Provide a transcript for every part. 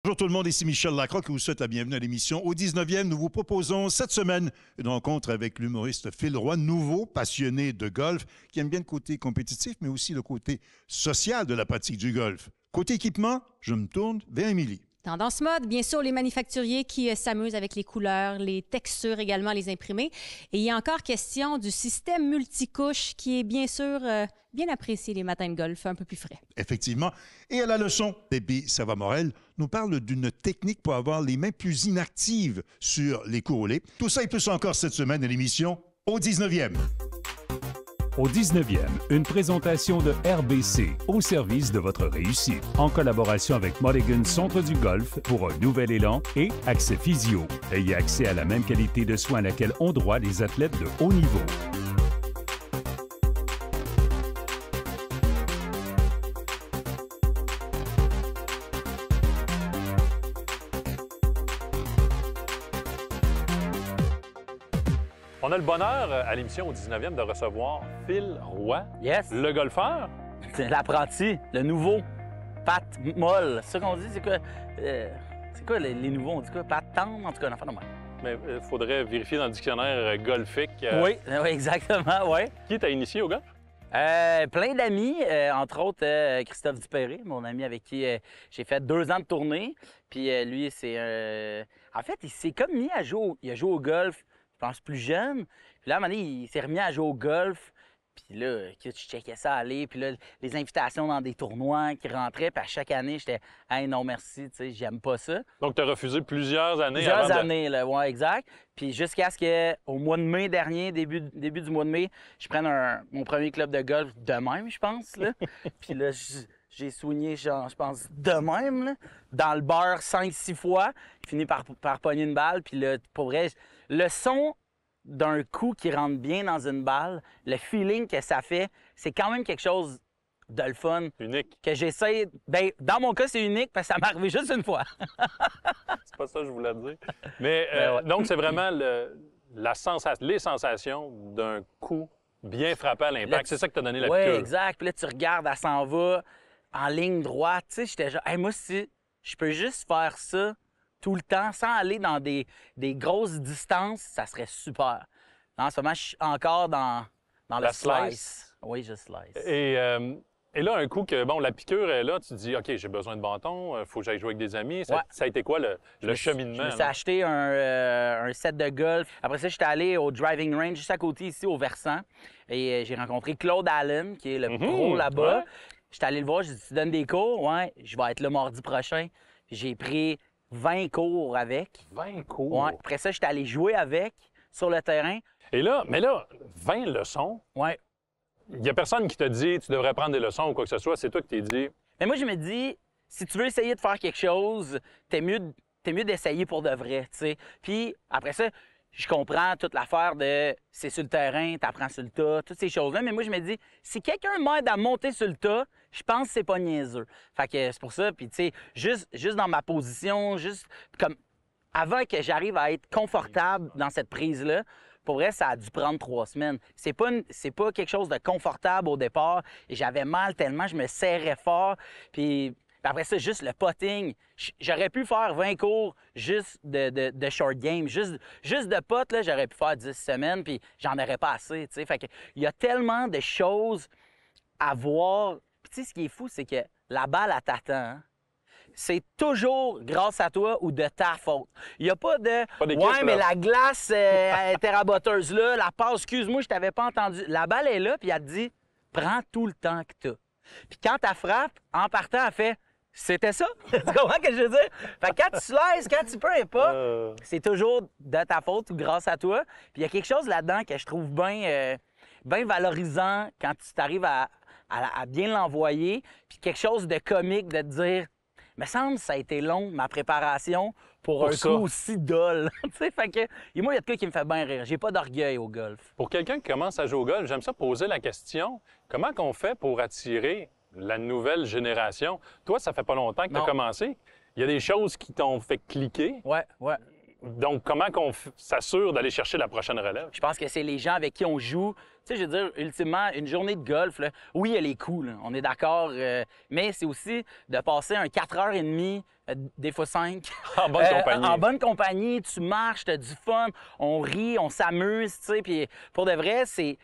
Bonjour tout le monde, ici Michel Lacroix qui vous souhaite la bienvenue à l'émission. Au 19e, nous vous proposons cette semaine une rencontre avec l'humoriste Phil Roy, nouveau passionné de golf, qui aime bien le côté compétitif, mais aussi le côté social de la pratique du golf. Côté équipement, je me tourne vers Émilie. Tendance mode, bien sûr, les manufacturiers qui s'amusent avec les couleurs, les textures également, les imprimés. Et il y a encore question du système multicouche qui est bien sûr bien apprécié les matins de golf, un peu plus frais. Effectivement. Et à la leçon, Déby Savamorel nous parle d'une technique pour avoir les mains plus inactives sur les coups roulés. Tout ça et plus encore cette semaine à l'émission Au 19e. Au 19e, une présentation de RBC au service de votre réussite. En collaboration avec Mulligan Centre du Golf pour un nouvel élan et Accès Physio. Ayez accès à la même qualité de soins à laquelle ont droit les athlètes de haut niveau. On a le bonheur à l'émission au 19e de recevoir Phil Roy, Yes. le golfeur. C'est l'apprenti, le nouveau. Pat molle. C'est ça qu'on dit? C'est quoi les nouveaux? On dit quoi? Pat tendre? En tout cas, un enfant de moi. Mais il faudrait vérifier dans le dictionnaire golfique. Oui, exactement, oui. Qui t'a initié au golf? Plein d'amis, entre autres Christophe Dupéré, mon ami avec qui j'ai fait 2 ans de tournée. Puis lui, c'est en fait, il s'est comme mis à jouer. Il a joué au golf, je pense, plus jeune. Puis là, à un moment donné, il s'est remis à jouer au golf. Puis là, je checkais ça aller. Puis là, les invitations dans des tournois qui rentraient. Puis à chaque année, j'étais « Hey, non, merci, tu sais, j'aime pas ça. » Donc, tu as refusé plusieurs années Plusieurs années, là, ouais, exact. Puis jusqu'à ce qu'au mois de mai dernier, début du mois de mai, je prenne mon premier club de golf de même, je pense, là. Puis là, j'ai soigné, genre, je pense, de même, là, dans le beurre 5-6 fois. Fini par pogner une balle. Puis là, pour vrai, le son d'un coup qui rentre bien dans une balle, le feeling que ça fait, c'est quand même quelque chose de le fun. Unique. Que j'essaie. Bien, dans mon cas, c'est unique parce que ça m'est arrivé juste une fois. C'est pas ça que je voulais dire. Mais ouais. donc, c'est vraiment les sensations d'un coup bien frappé à l'impact. C'est ça que t'a donné la piqûre. piqûre. Oui, exact. Puis là, tu regardes, elle s'en va en ligne droite. Tu sais, j'étais genre, hey, moi, si je peux juste faire ça tout le temps, sans aller dans des grosses distances, ça serait super. En ce moment, je suis encore dans le slice. Oui, je slice. Et là, un coup que, bon, la piqûre est là, tu te dis, OK, j'ai besoin de bâton, il faut que j'aille jouer avec des amis. Ça a été quoi le cheminement? Je me suis acheté un set de golf. Après ça, j'étais allé au driving range juste à côté ici, au Versant. Et j'ai rencontré Claude Allen, qui est le pro là-bas. Ouais. J'étais allé le voir, j'ai dit, tu donnes des cours? Ouais, je vais être là mardi prochain. J'ai pris 20 cours avec. 20 cours? Ouais. Après ça, j'étais allé jouer avec sur le terrain. Et là, 20 leçons? Ouais. Il n'y a personne qui t'a dit tu devrais prendre des leçons ou quoi que ce soit. C'est toi qui t'es dit. Mais moi, je me dis, si tu veux essayer de faire quelque chose, t'es mieux d'essayer pour de vrai, tu sais. Puis après ça, je comprends toute l'affaire de c'est sur le terrain, t'apprends sur le tas, toutes ces choses-là. Mais moi, je me dis, si quelqu'un m'aide à monter sur le tas, je pense que c'est pas niaiseux. Fait que c'est pour ça. Puis tu sais, juste dans ma position, juste comme avant que j'arrive à être confortable dans cette prise-là, pour vrai, ça a dû prendre 3 semaines. C'est pas quelque chose de confortable au départ. Et j'avais mal tellement, je me serrais fort. Puis après ça, juste le putting. J'aurais pu faire 20 cours juste de short game. Juste de putt, là, j'aurais pu faire 10 semaines, puis j'en aurais pas assez, tu sais. Fait que il y a tellement de choses à voir. Puis tu sais, ce qui est fou, c'est que la balle, elle t'attend, hein? C'est toujours grâce à toi ou de ta faute. Il n'y a pas de « Ouais, mais la glace était raboteuse là, la passe, excuse-moi, je t'avais pas entendu. » La balle est là, puis elle te dit « Prends tout le temps que tu as. » Puis quand elle frappe, en partant, elle fait « C'était ça? » Tu comprends ce que je veux dire? Fait que quand tu slices, quand tu peux pas, c'est toujours de ta faute ou grâce à toi. Puis il y a quelque chose là-dedans que je trouve bien valorisant quand tu t'arrives à bien l'envoyer. Puis quelque chose de comique de te dire me semble que ça a été long, ma préparation, pour un coup aussi dole. Fait que, et moi, il y a de quoi qui me fait bien rire. J'ai pas d'orgueil au golf. Pour quelqu'un qui commence à jouer au golf, j'aime ça poser la question, comment qu'on fait pour attirer la nouvelle génération? Toi, ça fait pas longtemps que tu as commencé. Il y a des choses qui t'ont fait cliquer. Ouais. Donc, comment qu'on s'assure d'aller chercher la prochaine relève? Je pense que c'est les gens avec qui on joue. Tu sais, je veux dire, ultimement, une journée de golf, là, oui, elle est cool, on est d'accord, mais c'est aussi de passer un 4h30, des fois 5. En bonne compagnie. En bonne compagnie, tu marches, tu as du fun, on rit, on s'amuse, tu sais. Puis pour de vrai, c'est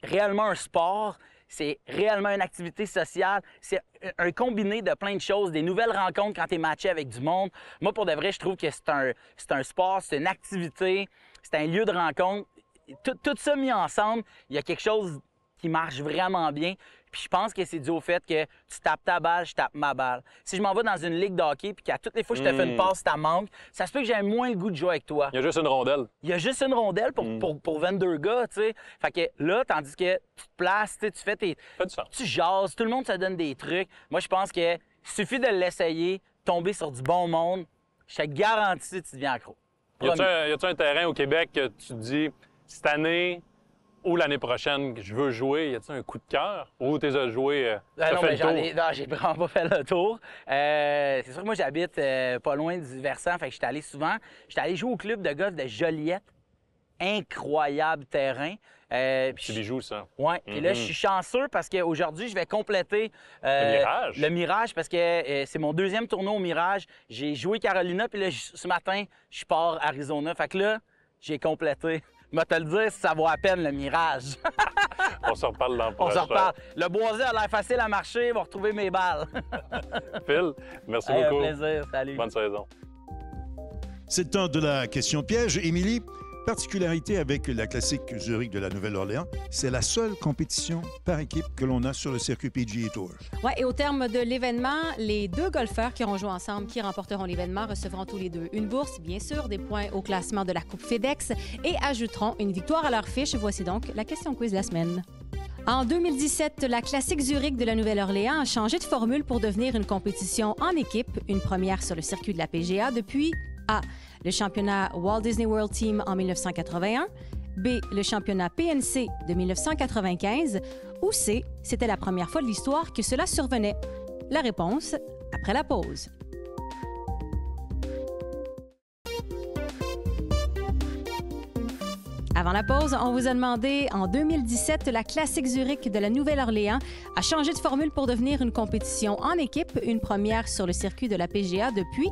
réellement un sport. C'est réellement une activité sociale. C'est un combiné de plein de choses, des nouvelles rencontres quand tu es matché avec du monde. Moi, pour de vrai, je trouve que c'est un sport, c'est une activité, c'est un lieu de rencontre. Tout ça mis ensemble, il y a quelque chose qui marche vraiment bien. Puis je pense que c'est dû au fait que tu tapes ta balle, je tape ma balle. Si je m'en vais dans une ligue de hockey puis qu'à toutes les fois que je te fais une passe, ça manque, ça se peut que j'ai moins le goût de jouer avec toi. Il y a juste une rondelle. Il y a juste une rondelle pour 22 gars, tu sais. Fait que là, tandis que tu te places, tu fais tes... Tu jases, tout le monde se donne des trucs. Moi, je pense que suffit de l'essayer, tomber sur du bon monde, je te garantis que tu deviens accro. Y a-tu un terrain au Québec que tu te dis, cette année ou l'année prochaine, je veux jouer, y a-t-il un coup de cœur? Ou tu as joué, non, j'ai vraiment pas fait le tour. C'est sûr que moi, j'habite pas loin du Versant, fait que j'étais allé souvent. J'étais allé jouer au club de golf de Joliette. Incroyable terrain. C'est des joues, ça. Oui. Et là, je suis chanceux parce qu'aujourd'hui, je vais compléter le Mirage parce que c'est mon deuxième tournoi au Mirage. J'ai joué Carolina, puis là, ce matin, je pars Arizona. Fait que là, j'ai complété. Je vais te le dire si ça vaut à peine le Mirage. On se reparle l'an prochain. On se reparle. Le boisé a l'air facile à marcher, il va retrouver mes balles. Phil, merci beaucoup. Un plaisir, salut. Bonne saison. C'est le temps de la question piège. Émilie, particularité avec la classique Zurich de la Nouvelle-Orléans, c'est la seule compétition par équipe que l'on a sur le circuit PGA Tour. Oui, et au terme de l'événement, les deux golfeurs qui auront joué ensemble, qui remporteront l'événement, recevront tous les deux une bourse, bien sûr, des points au classement de la Coupe FedEx et ajouteront une victoire à leur fiche. Voici donc la question quiz de la semaine. En 2017, la classique Zurich de la Nouvelle-Orléans a changé de formule pour devenir une compétition en équipe, une première sur le circuit de la PGA depuis A. Le championnat Walt Disney World Team en 1981, B. Le championnat PNC de 1995 ou C. C'était la première fois de l'histoire que cela survenait. La réponse après la pause. Avant la pause, on vous a demandé, en 2017, la classique Zurich de la Nouvelle-Orléans a changé de formule pour devenir une compétition en équipe, une première sur le circuit de la PGA depuis...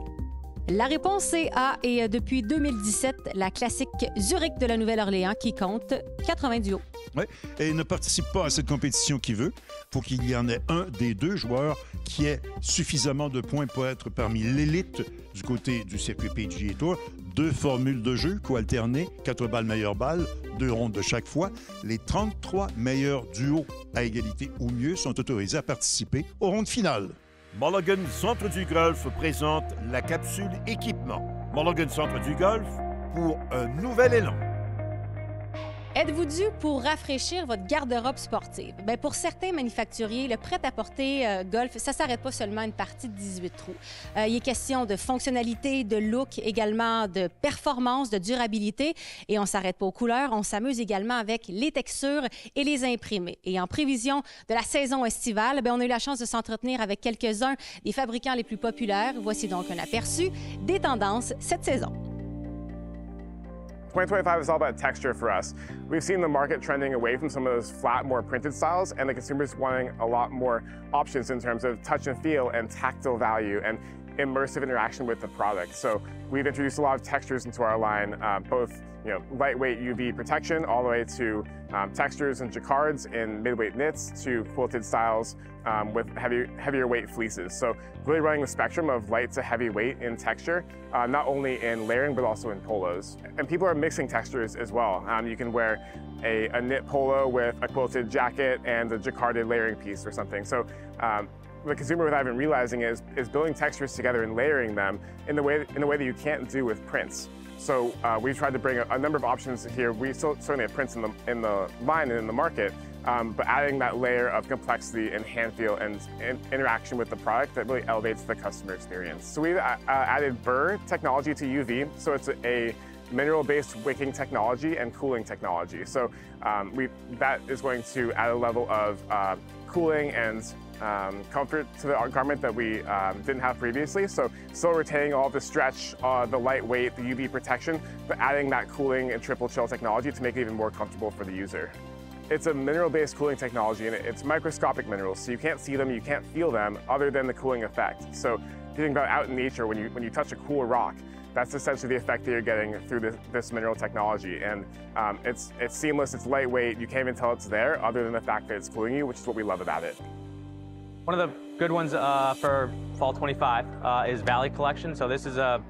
La réponse est A et depuis 2017, la classique Zurich de la Nouvelle-Orléans qui compte 80 duos. Oui, et ne participe pas à cette compétition qui veut. Il faut qu'il y en ait un des deux joueurs qui ait suffisamment de points pour être parmi l'élite du côté du circuit PGA Tour. 2 formules de jeu co-alternées, 4 balles meilleures balles, 2 rondes de chaque fois. Les 33 meilleurs duos à égalité ou mieux sont autorisés à participer aux rondes finales. Mulligan Centre du Golf présente la capsule équipement. Mulligan Centre du Golf pour un nouvel élan. Êtes-vous dû pour rafraîchir votre garde-robe sportive? Bien, pour certains manufacturiers, le prêt-à-porter golf, ça ne s'arrête pas seulement à une partie de 18 trous. Il est question de fonctionnalité, de look, également de performance, de durabilité. Et on ne s'arrête pas aux couleurs, on s'amuse également avec les textures et les imprimés. Et en prévision de la saison estivale, bien, on a eu la chance de s'entretenir avec quelques-uns des fabricants les plus populaires. Voici donc un aperçu des tendances cette saison. 2025 is all about texture for us. We've seen the market trending away from some of those flat, more printed styles, and the consumers wanting a lot more options in terms of touch and feel and tactile value and immersive interaction with the product. So we've introduced a lot of textures into our line, both lightweight UV protection all the way to textures and jacquards in midweight knits to quilted styles with heavier weight fleeces. So really running the spectrum of light to heavy weight in texture, not only in layering but also in polos. And people are mixing textures as well. You can wear a knit polo with a quilted jacket and a jacquarded layering piece or something. So the consumer, without even realizing, is building textures together and layering them in the way that you can't do with prints. So we've tried to bring a number of options here. We certainly have prints in the line and in the market, but adding that layer of complexity and hand feel and interaction with the product that really elevates the customer experience. So we've added Burr technology to UV. So it's a mineral-based wicking technology and cooling technology. So that is going to add a level of cooling and comfort to the garment that we didn't have previously. So still retaining all the stretch, the lightweight, the UV protection, but adding that cooling and triple chill technology to make it even more comfortable for the user. It's a mineral-based cooling technology, and it's microscopic minerals, so you can't see them, you can't feel them, other than the cooling effect. So if you think about out in nature, when you touch a cool rock, that's essentially the effect that you're getting through this mineral technology. And it's seamless, it's lightweight, you can't even tell it's there, other than the fact that it's cooling you, which is what we love about it. One of the good ones for Fall 25 is Valley Collection. So this is a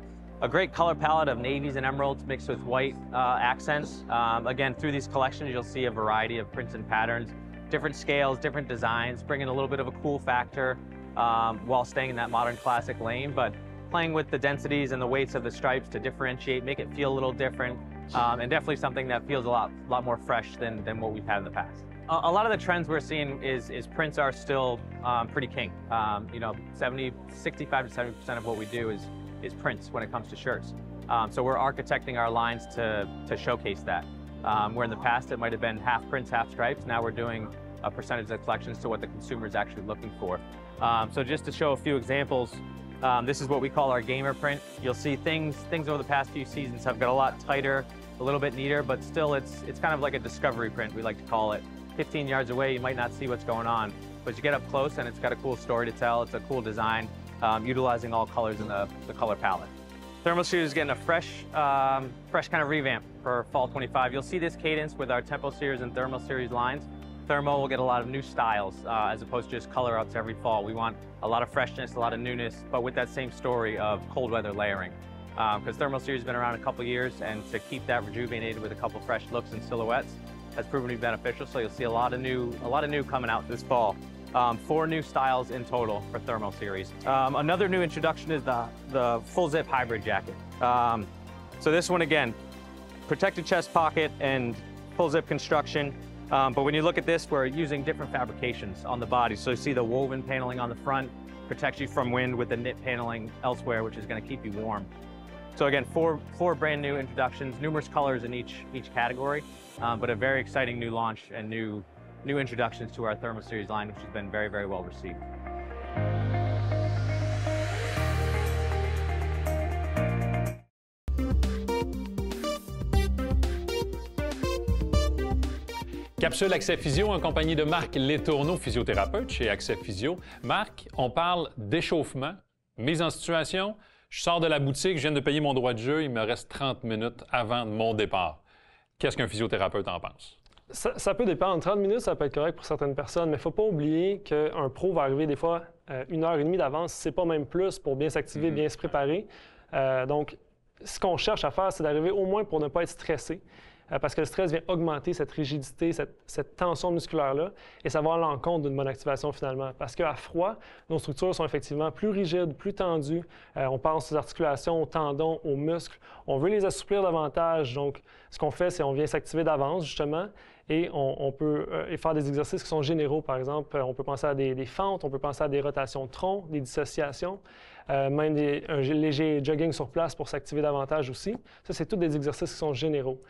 great color palette of navies and emeralds mixed with white accents. Again, through these collections, you'll see a variety of prints and patterns, different scales, different designs, bringing a little bit of a cool factor while staying in that modern classic lane, but playing with the densities and the weights of the stripes to differentiate, make it feel a little different, and definitely something that feels a lot more fresh than what we've had in the past. A lot of the trends we're seeing is prints are still pretty king. You know, 65 to 70% of what we do is prints when it comes to shirts. So we're architecting our lines to showcase that. Where in the past it might have been half prints, half stripes, now we're doing a percentage of collections to what the consumer is actually looking for. So just to show a few examples, this is what we call our gamer print. You'll see things over the past few seasons have got a lot tighter, a little bit neater, but still it's kind of like a discovery print, we like to call it. 15 yards away, you might not see what's going on, but you get up close and it's got a cool story to tell. It's a cool design, utilizing all colors in the color palette. Thermal Series is getting a fresh kind of revamp for Fall 25. You'll see this cadence with our Tempo Series and Thermal Series lines. Thermo will get a lot of new styles as opposed to just color ups every fall. We want a lot of freshness, a lot of newness, but with that same story of cold weather layering. Because Thermal Series has been around a couple years, and to keep that rejuvenated with a couple fresh looks and silhouettes has proven to be beneficial. So you'll see a lot of new coming out this fall. 4 new styles in total for Thermal Series. Another new introduction is the full zip hybrid jacket. So this one again, protected chest pocket and full zip construction. But when you look at this, we're using different fabrications on the body. So you see the woven paneling on the front, protects you from wind with the knit paneling elsewhere, which is going to keep you warm. So again, four brand new introductions, numerous colors in each category, but a very exciting new launch and new introductions to our Thermal Series line, which has been very, very well received. Capsule Accès Physio en compagnie de Marc Letourneau, physiothérapeute chez Accès Physio. Marc, on parle d'échauffement, mise en situation. Je sors de la boutique, je viens de payer mon droit de jeu, il me reste 30 minutes avant mon départ. Qu'est-ce qu'un physiothérapeute en pense? Ça peut dépendre. 30 minutes, ça peut être correct pour certaines personnes, mais il ne faut pas oublier qu'un pro va arriver des fois 1h30 d'avance, si ce n'est pas même plus, pour bien s'activer, bien se préparer. Donc, ce qu'on cherche à faire, c'est d'arriver au moins pour ne pas être stressé. Parce que le stress vient augmenter cette rigidité, cette tension musculaire-là, et ça va à l'encontre d'une bonne activation finalement. Parce qu'à froid, nos structures sont effectivement plus rigides, plus tendues. On pense aux articulations, aux tendons, aux muscles. On veut les assouplir davantage. Donc, ce qu'on fait, c'est qu'on vient s'activer d'avance, justement, et on peut faire des exercices qui sont généraux. Par exemple, on peut penser à des fentes, on peut penser à des rotations de tronc, des dissociations, même un léger jogging sur place pour s'activer davantage aussi. Ça, c'est tous des exercices qui sont généraux.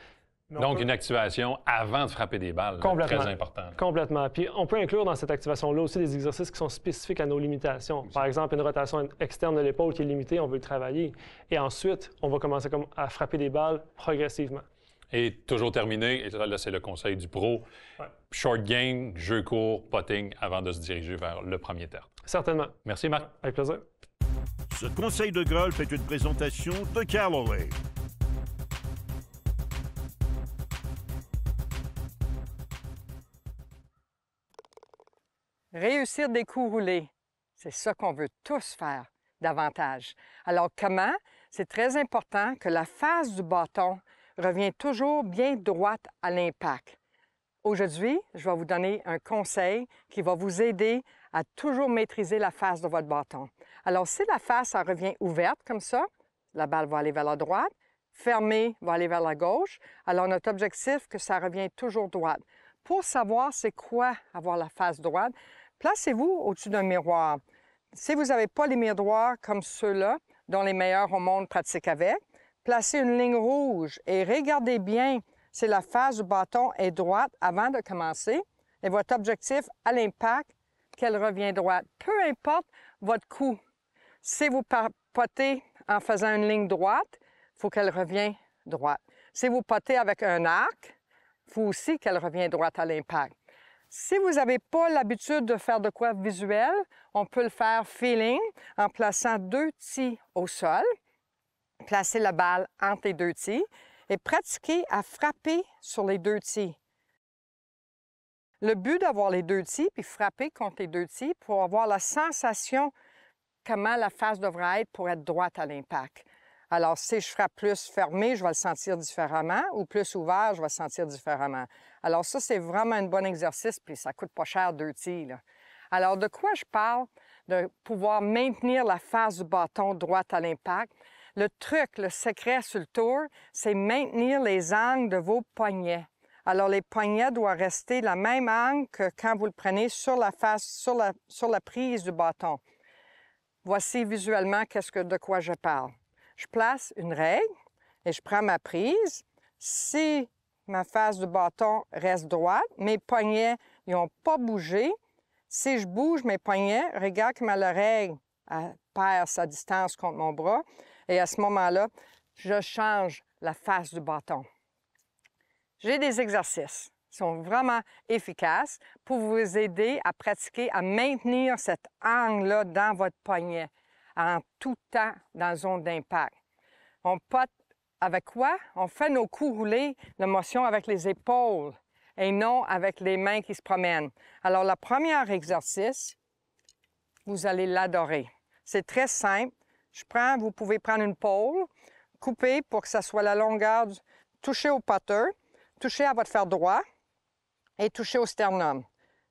Donc, une activation avant de frapper des balles, là, très important. Complètement. Puis, on peut inclure dans cette activation-là aussi des exercices qui sont spécifiques à nos limitations. Par exemple, une rotation externe de l'épaule qui est limitée, on veut le travailler. Et ensuite, on va commencer à frapper des balles progressivement. Et toujours terminé, et là, c'est le conseil du pro, short game, jeu court, putting, avant de se diriger vers le premier terme. Certainement. Merci, Marc. Avec plaisir. Ce conseil de golf est une présentation de Callaway. Réussir des coups roulés, c'est ça qu'on veut tous faire davantage. Alors comment? C'est très important que la face du bâton revienne toujours bien droite à l'impact. Aujourd'hui, je vais vous donner un conseil qui va vous aider à toujours maîtriser la face de votre bâton. Alors si la face elle revient ouverte comme ça, la balle va aller vers la droite, fermée va aller vers la gauche. Alors notre objectif, c'est que ça revienne toujours droite. Pour savoir c'est quoi avoir la face droite, placez-vous au-dessus d'un miroir. Si vous n'avez pas les miroirs comme ceux-là, dont les meilleurs au monde pratiquent avec, placez une ligne rouge et regardez bien si la face du bâton est droite avant de commencer. Et votre objectif à l'impact, qu'elle revient droite. Peu importe votre coup. Si vous potez en faisant une ligne droite, il faut qu'elle revienne droite. Si vous potez avec un arc, il faut aussi qu'elle revienne droite à l'impact. Si vous n'avez pas l'habitude de faire de quoi visuel, on peut le faire feeling en plaçant 2 tis au sol, placer la balle entre les 2 tis et pratiquer à frapper sur les 2 tis. Le but d'avoir les 2 tis puis frapper contre les 2 tis pour avoir la sensation comment la face devrait être pour être droite à l'impact. Alors, si je frappe plus fermé, je vais le sentir différemment, ou plus ouvert, je vais le sentir différemment. Alors, ça, c'est vraiment un bon exercice, puis ça coûte pas cher 2 tirs, là. Alors, de quoi je parle? De pouvoir maintenir la face du bâton droite à l'impact. Le truc, le secret sur le tour, c'est maintenir les angles de vos poignets. Alors, les poignets doivent rester la même angle que quand vous le prenez sur la face, sur la prise du bâton. Voici visuellement de quoi je parle. Je place une règle et je prends ma prise. Si ma face du bâton reste droite, mes poignets n'ont pas bougé. Si je bouge mes poignets, regarde comment la règle perd sa distance contre mon bras. Et à ce moment-là, je change la face du bâton. J'ai des exercices qui sont vraiment efficaces pour vous aider à pratiquer, à maintenir cet angle-là dans votre poignet en tout temps dans la zone d'impact. On pote avec quoi? On fait nos coups roulés de motion avec les épaules et non avec les mains qui se promènent. Alors, le premier exercice, vous allez l'adorer. C'est très simple. Vous pouvez prendre une pôle, couper pour que ça soit la longueur, toucher au putter, toucher à votre fer droit et toucher au sternum.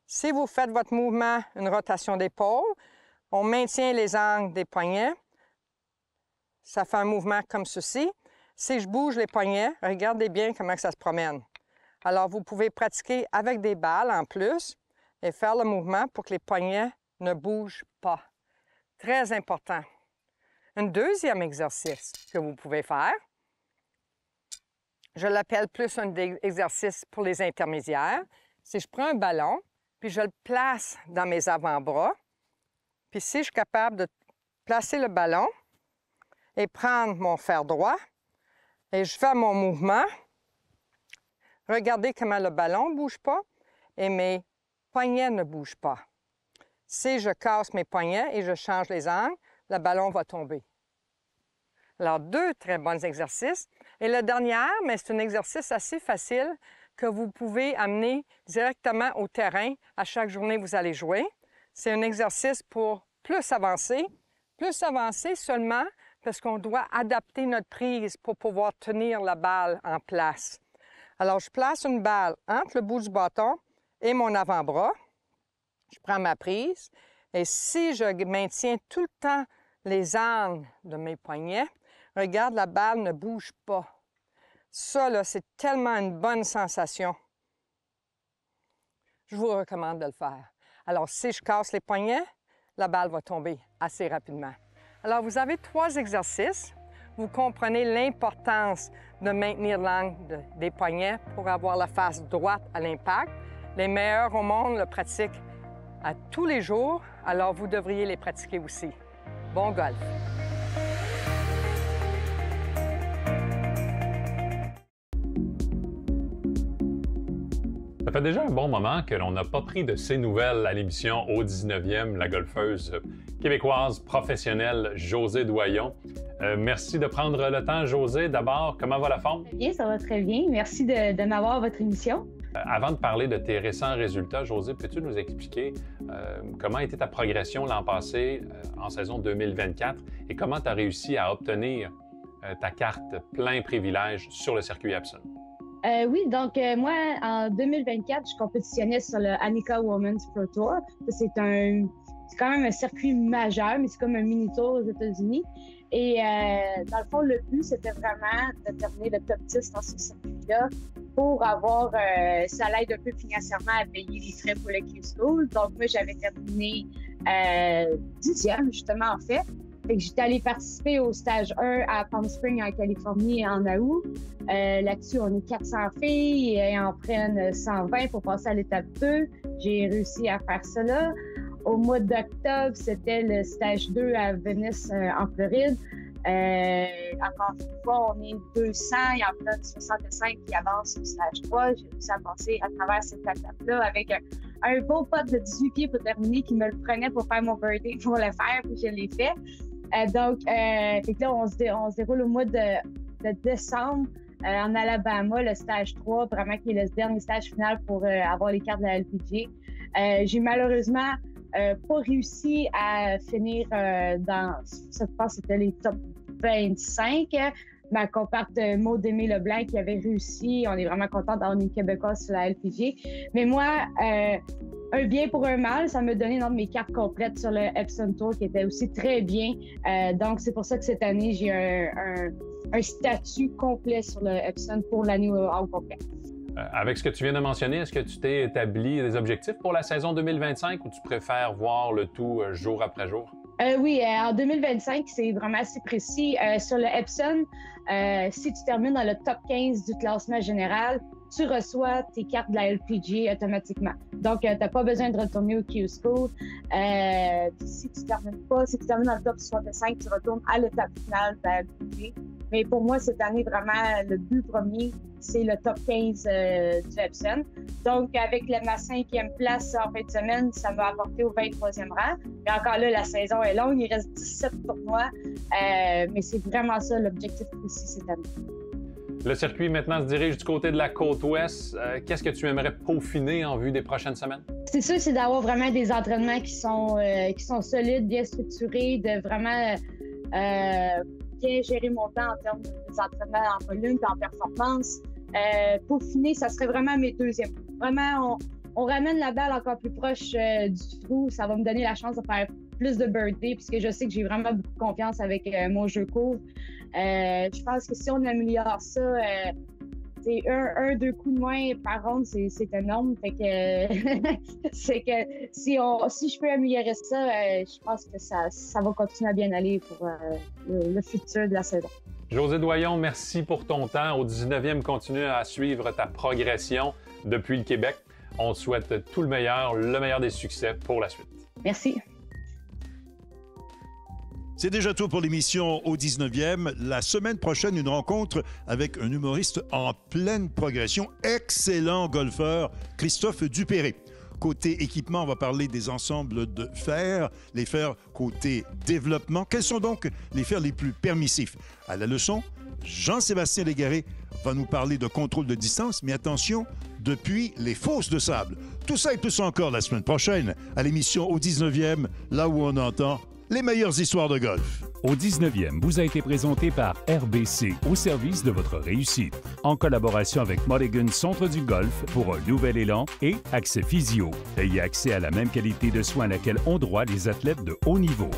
Si vous faites votre mouvement, une rotation d'épaule, on maintient les angles des poignets. Ça fait un mouvement comme ceci. Si je bouge les poignets, regardez bien comment ça se promène. Alors, vous pouvez pratiquer avec des balles en plus et faire le mouvement pour que les poignets ne bougent pas. Très important. Un deuxième exercice que vous pouvez faire, je l'appelle plus un exercice pour les intermédiaires, c'est je prends un ballon, puis je le place dans mes avant-bras. Puis si je suis capable de placer le ballon et prendre mon fer droit, et je fais mon mouvement, regardez comment le ballon ne bouge pas et mes poignets ne bougent pas. Si je casse mes poignets et je change les angles, le ballon va tomber. Alors, 2 très bons exercices. Et le dernier, mais c'est un exercice assez facile que vous pouvez amener directement au terrain à chaque journée que vous allez jouer. C'est un exercice pour plus avancer seulement parce qu'on doit adapter notre prise pour pouvoir tenir la balle en place. Alors, je place une balle entre le bout du bâton et mon avant-bras. Je prends ma prise et si je maintiens tout le temps les angles de mes poignets, regarde, la balle ne bouge pas. Ça, là, c'est tellement une bonne sensation. Je vous recommande de le faire. Alors, si je casse les poignets, la balle va tomber assez rapidement. Alors, vous avez 3 exercices. Vous comprenez l'importance de maintenir l'angle des poignets pour avoir la face droite à l'impact. Les meilleurs au monde le pratiquent à tous les jours, alors vous devriez les pratiquer aussi. Bon golf! Ça fait déjà un bon moment que l'on n'a pas pris de ces nouvelles à l'émission Au 19e, la golfeuse québécoise professionnelle Josée Doyon. Merci de prendre le temps, Josée. D'abord, comment va la forme? Bien, ça va très bien. Merci de m'avoir à votre émission. Avant de parler de tes récents résultats, Josée, peux-tu nous expliquer comment était ta progression l'an passé en saison 2024 et comment tu as réussi à obtenir ta carte plein privilège sur le circuit Epson? Oui, donc moi, en 2024, je compétitionnais sur le Annika Women's Pro Tour. C'est quand même un circuit majeur, mais c'est comme un mini-tour aux États-Unis. Et dans le fond, le but, c'était vraiment de terminer le top 10 dans ce circuit-là pour avoir, ça l'aide un peu financièrement à payer les frais pour le Q-School. Donc, moi, j'avais terminé 10e, justement, en fait. Fait que j'étais allée participer au stage 1 à Palm Springs, en Californie, en août. Là-dessus, on est 400 filles et en prennent 120 pour passer à l'étape 2. J'ai réussi à faire ça là. au mois d'octobre, c'était le stage 2 à Venice, en Floride. Encore une fois, on est 200, il y en a 65 qui avancent au stage 3. J'ai réussi à passer à travers cette étape-là avec un beau pote de 18 pieds pour terminer qui me le prenait pour faire mon birthday pour le faire, puis je l'ai fait. Donc, là, on se déroule au mois de décembre en Alabama, le stage 3, vraiment qui est le dernier stage final pour avoir les cartes de la LPGA. J'ai malheureusement pas réussi à finir dans, je pense que c'était les top 25. Ma comparte Maud Aimé Leblanc qui avait réussi. On est vraiment contente d'avoir une Québécoise sur la LPGA. Mais moi, un bien pour un mal, ça m'a donné mes cartes complètes sur le Epson Tour qui était aussi très bien. Donc, c'est pour ça que cette année, j'ai un statut complet sur le Epson pour l'année au complet. Avec ce que tu viens de mentionner, est-ce que tu t'es établi des objectifs pour la saison 2025 ou tu préfères voir le tout jour après jour? Oui, en 2025, c'est vraiment assez précis. Sur le Epson, si tu termines dans le top 15 du classement général, tu reçois tes cartes de la LPGA automatiquement. Donc, tu n'as pas besoin de retourner au Q-School. Si tu termines dans le top 65, tu retournes à l'étape finale de la LPGA. Mais pour moi, cette année, vraiment, le but premier, c'est le top 15 du Epson. Donc, avec ma 5e place en fin de semaine, ça m'a apporté au 23e rang. Mais encore là, la saison est longue, il reste 17 tournois. Mais c'est vraiment ça l'objectif précis cette année. Le circuit maintenant se dirige du côté de la côte ouest. Qu'est-ce que tu aimerais peaufiner en vue des prochaines semaines? C'est sûr, c'est d'avoir vraiment des entraînements qui sont solides, bien structurés, de vraiment bien gérer mon temps en termes d'entraînement en volume et en performance. Peaufiner, ça serait vraiment mes deuxièmes. Vraiment, on ramène la balle encore plus proche du trou. Ça va me donner la chance de faire plus de birthday puisque je sais que j'ai vraiment beaucoup de confiance avec mon jeu court. Je pense que si on améliore ça, c'est deux coups de moins par ronde, c'est énorme. Fait que c'est que si je peux améliorer ça, je pense que ça va continuer à bien aller pour le futur de la saison. Josée Doyon, merci pour ton temps. Au 19e, continue à suivre ta progression depuis le Québec. On te souhaite tout le meilleur des succès pour la suite. Merci. C'est déjà tout pour l'émission au 19e. La semaine prochaine, une rencontre avec un humoriste en pleine progression, excellent golfeur, Christophe Dupéré. Côté équipement, on va parler des ensembles de fers, les fers côté développement. Quels sont donc les fers les plus permissifs? À la leçon, Jean-Sébastien Légaré va nous parler de contrôle de distance, mais attention, depuis les fosses de sable. Tout ça et plus encore la semaine prochaine à l'émission au 19e, là où on entend les meilleures histoires de golf. Au 19e vous a été présenté par RBC, au service de votre réussite, en collaboration avec Mulligan Centre du Golf pour un nouvel élan et Accès Physio. Ayez accès à la même qualité de soins à laquelle ont droit les athlètes de haut niveau.